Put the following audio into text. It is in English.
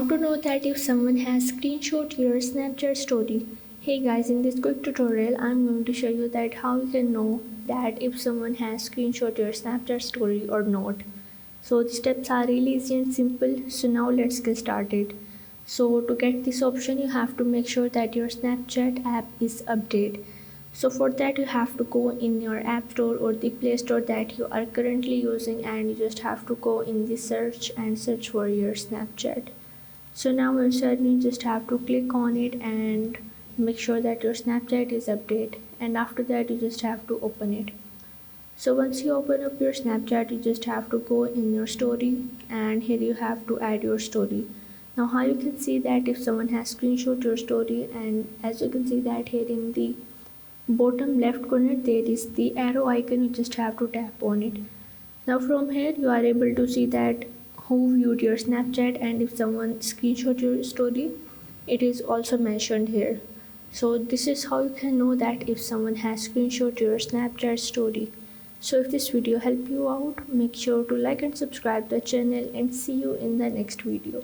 How to know that if someone has screenshot your Snapchat story. Hey guys, in this quick tutorial I'm going to show you that how you can know that if someone has screenshot your Snapchat story or not. So the steps are really easy and simple. So now let's get started. So to get this option you have to make sure that your Snapchat app is updated. So for that you have to go in your app store or the play store that you are currently using, and you just have to go in the search and search for your Snapchat. So now inside you just have to click on it and make sure that your Snapchat is updated, and after that you just have to open it. So once you open up your Snapchat you just have to go in your story, and here you have to add your story. Now how you can see that if someone has screenshot your story, and as you can see that here in the bottom left corner there is the arrow icon, you just have to tap on it. Now from here you are able to see that who viewed your Snapchat, and if someone screenshot your story it is also mentioned here. So this is how you can know that if someone has screenshot your Snapchat story. So if this video helped you out, make sure to like and subscribe the channel, and see you in the next video.